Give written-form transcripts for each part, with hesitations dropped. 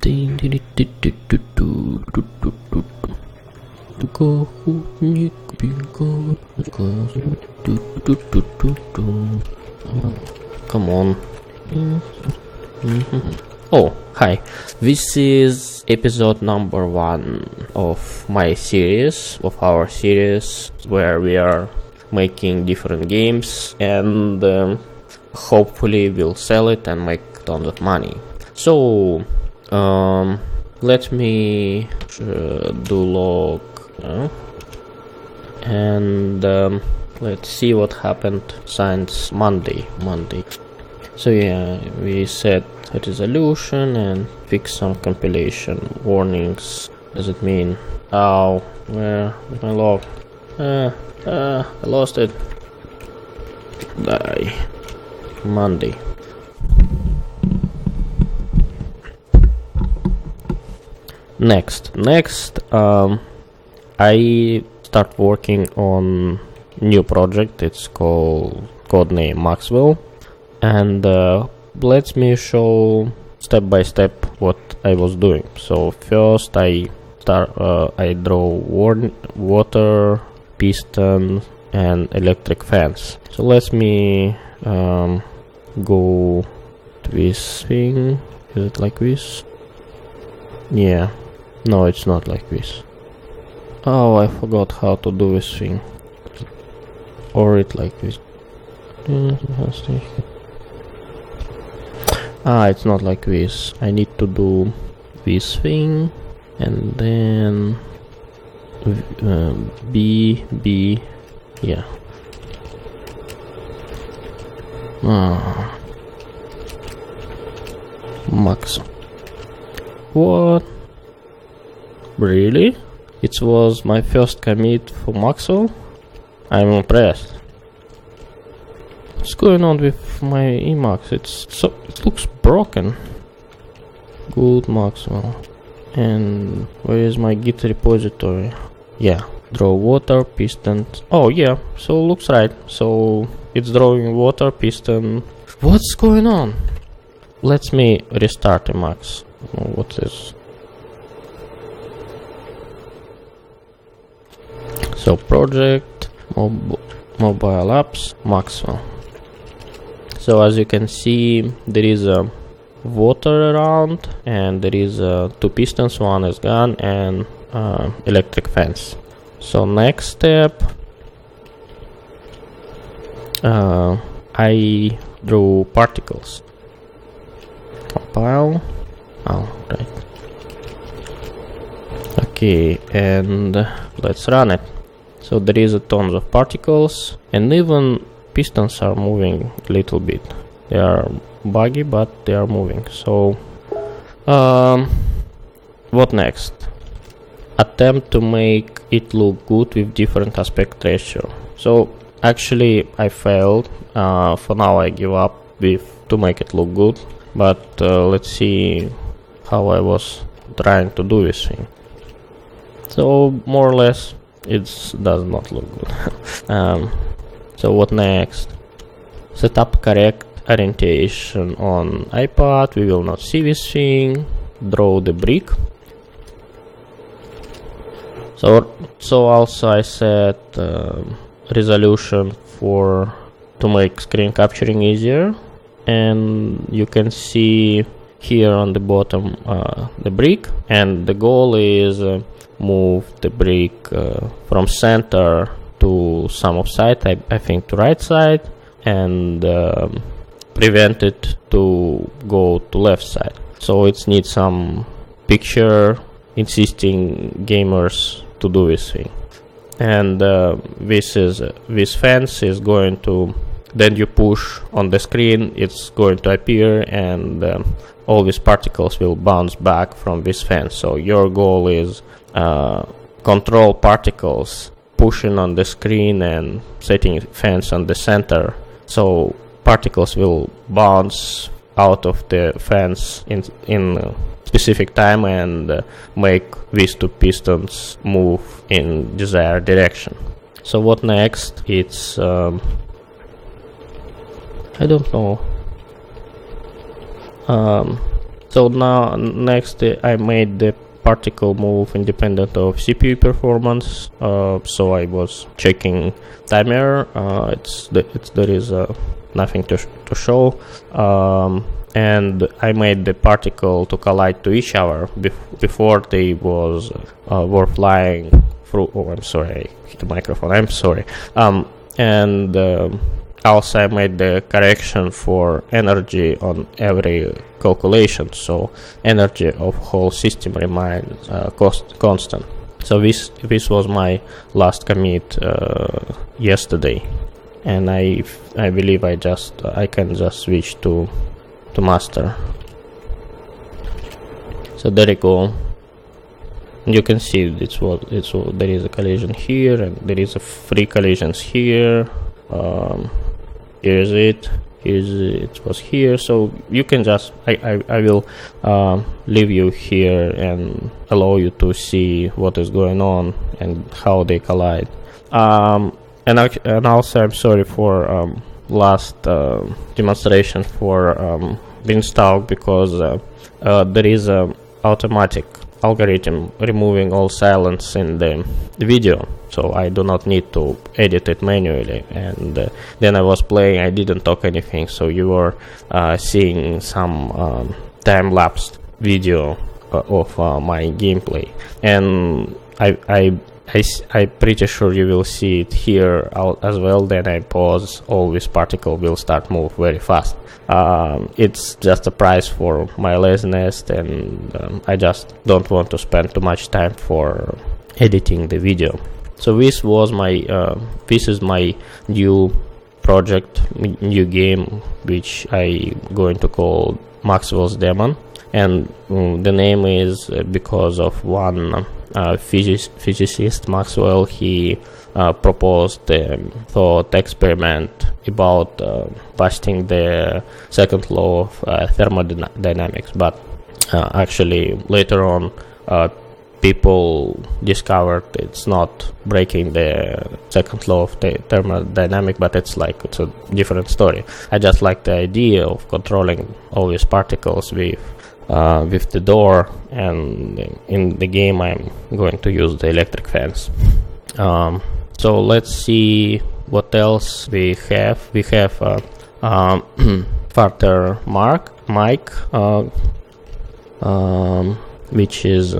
Come on. Oh, hi. This is episode number 1 of my series, of our series, where we are making different games and hopefully we'll sell it and make tons of money. So, let me do log and let's see what happened since Monday. So yeah, we set a resolution and fix some compilation warnings. Does it mean? Oh, where is my log? I lost it. Die. Monday. Next, I start working on new project. It's called codename Maxwell, and let me show step by step what I was doing. So first I draw water, piston, and electric fans. So let me go to this thing. Is it like this? Yeah. No, it's not like this. Oh, I forgot how to do this thing. Or it like this. It's not like this. I need to do this thing and then B, yeah. Max. What? Really? It was my first commit for Maxwell? I'm impressed. What's going on with my Emacs? It looks broken. Good Maxwell. And where is my Git repository? Yeah. Draw water, piston. Oh yeah, so looks right. So it's drawing water, piston. What's going on? Let me restart Emacs. What is? So project, mobile apps, Maxwell. So as you can see, there is a water around and there is 2 pistons, one is gone, and electric fence. So next step, I drew particles. Compile. Oh, right. Okay, and let's run it. So there is a tons of particles, and even pistons are moving a little bit. They are buggy, but they are moving. So what next? Attempt to make it look good with different aspect ratio. So actually I failed. For now I give up to make it look good, but let's see how I was trying to do this thing. So more or less it does not look good. So what next? Set up correct orientation on iPad. We will not see this thing. Draw the brick. So also I set resolution to make screen capturing easier, and you can see here on the bottom the brick, and the goal is move the brick from center to some side, I think to right side, and prevent it to go to left side. So it needs some picture insisting gamers to do this thing. And this fence is going to, then you push on the screen, it's going to appear, and all these particles will bounce back from this fence. So your goal is control particles pushing on the screen and setting fence on the center, so particles will bounce out of the fence in a specific time and make these 2 pistons move in desired direction. So what next? It's I don't know. So now next I made the particle move independent of CPU performance. So I was checking timer. There is nothing to show. And I made the particle to collide to each other before they were flying through. Oh, I'm sorry, I hit the microphone. I'm sorry. Also I made the correction for energy on every calculation, so energy of whole system remains constant. So this was my last commit yesterday, and I believe I can just switch to master. So there you go. You can see there is a collision here, and there is 3 collisions here. Here's it. It was here. So you can just I will leave you here and allow you to see what is going on and how they collide. And also I'm sorry for last demonstration for beanstalk, because there is a automatic algorithm removing all silence in the video, so I do not need to edit it manually. And then I was playing, I didn't talk anything, so you were seeing some time-lapse video of my gameplay, and I'm pretty sure you will see it here as well. Then I pause, all this particle will start move very fast. It's just a price for my laziness, and I just don't want to spend too much time for editing the video. So this is my new project, new game, which I going to call Maxwell's Daemon, and the name is because of one physicist, Maxwell. He proposed the thought experiment about busting the second law of thermodynamics, but actually later on people discovered it's not breaking the second law of the thermodynamics, but it's a different story. I just like the idea of controlling all these particles with the door, and in the game I'm going to use the electric fence. So let's see what else we have. We have further mic, which is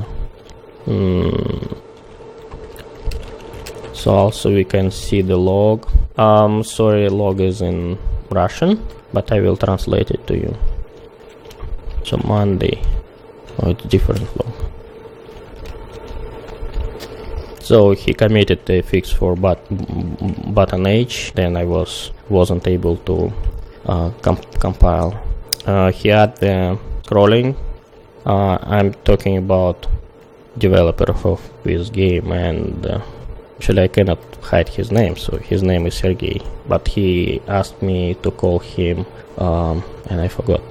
so also we can see the log. Sorry, log is in Russian, but I will translate it to you. So Monday, it's different log. So he committed the fix for button H. Then I wasn't able to compile. He had the scrolling. I'm talking about developer of this game, and actually I cannot hide his name. So his name is Sergey, but he asked me to call him, and I forgot.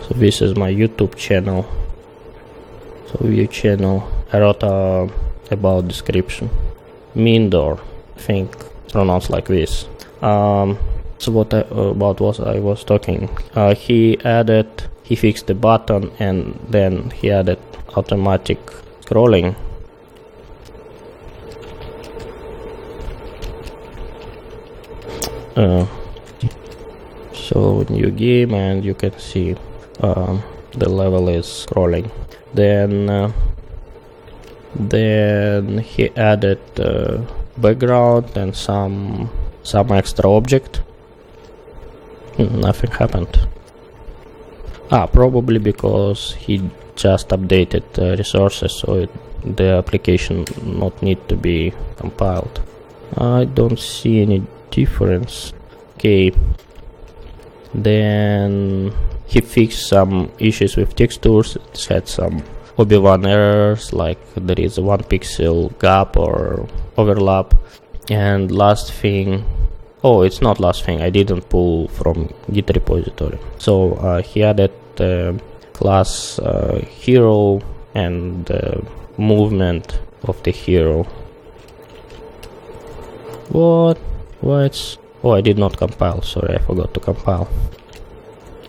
So this is my YouTube channel. So view channel. I wrote about description. Mindor, I think pronounced like this. So what I was talking. He fixed the button, and then he added automatic scrolling. So new game, and you can see the level is scrolling. Then he added background and some extra object. Nothing happened. Probably because he just updated resources, so the application not need to be compiled. I don't see any difference. Okay. Then he fixed some issues with textures. It had some OB1 errors, like there is a 1 pixel gap or overlap. And last thing, it's not last thing, I didn't pull from Git repository. So he added class hero and movement of the hero. What? I did not compile, sorry, I forgot to compile.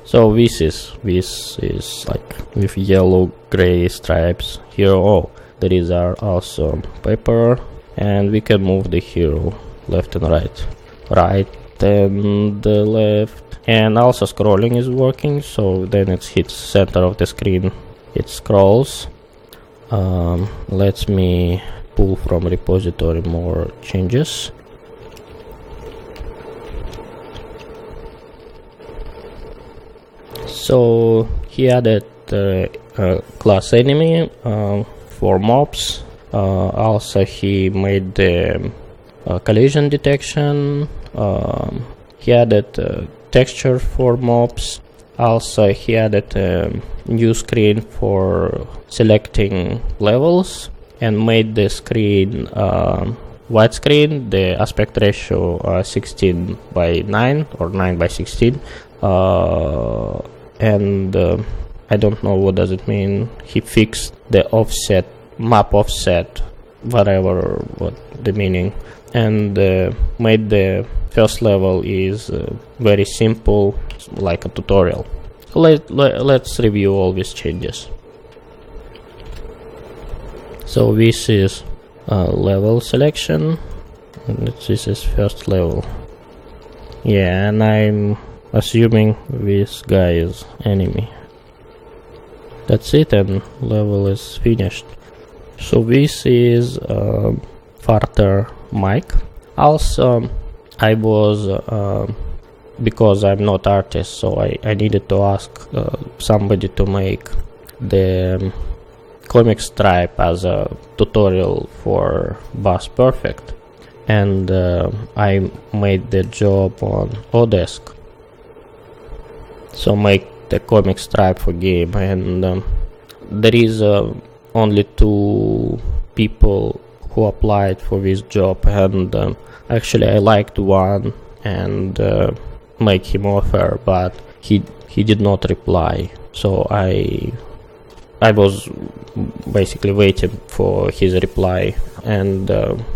So this is like with yellow gray stripes here. Oh, there is also paper, and we can move the hero left and right and left, and also scrolling is working. So then it hits center of the screen, it scrolls. Let me pull from repository more changes. So he added class enemy for mobs. Also he made the collision detection. He added texture for mobs. Also he added a new screen for selecting levels and made the screen widescreen, the aspect ratio 16:9 or 9:16. And I don't know what does it mean. He fixed the offset, map offset, whatever what the meaning, and made the first level is very simple, like a tutorial. Let's review all these changes. So this is level selection, and this is first level. Yeah, and I'm assuming this guy is enemy. That's it, and level is finished. So this is further mic. Also I was because I'm not artist, so I needed to ask somebody to make the comic stripe as a tutorial for Bass Perfect, and I made the job on Odesk. So make the comic stripe for game, and there is only 2 people who applied for this job, and actually I liked one and make him offer, but he did not reply. So I was basically waiting for his reply, and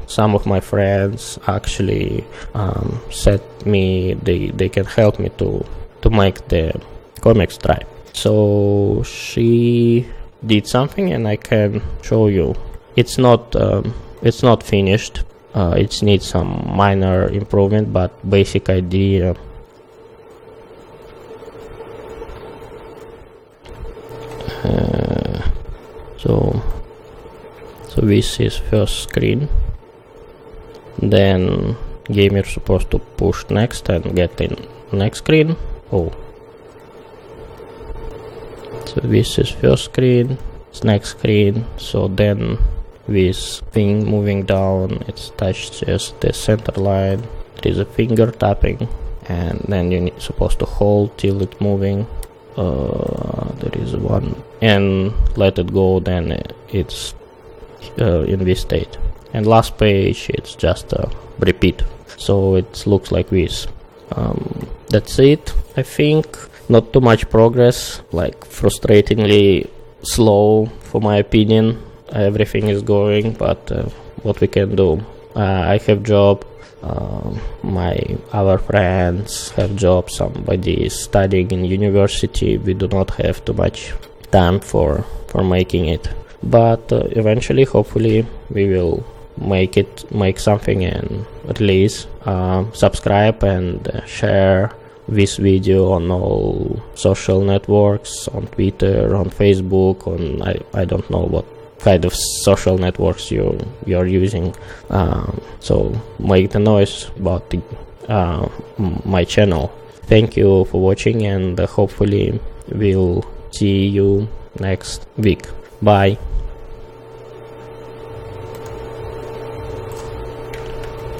some of my friends actually said me they can help me to make the comic stripe. So she did something, and I can show you. It's not finished. It needs some minor improvement, but basic idea. So this is first screen. Then gamer supposed to push next and get in next screen. Oh. So this is first screen, it's next screen. So then this thing moving down, it touches the center line. There is a finger tapping, and then you're supposed to hold till it's moving. There is one, and let it go, then it's in this state. And last page, it's just a repeat. So it looks like this. That's it, I think. Not too much progress, like frustratingly slow for my opinion. Everything is going, but what we can do. I have job, my other friends have job, somebody is studying in university. We do not have too much time for making it, but eventually, hopefully, we will make something and release. Subscribe and share this video on all social networks, on Twitter, on Facebook, on I don't know what kind of social networks you're using. So make the noise about my channel. Thank you for watching, and hopefully we'll see you next week. Bye.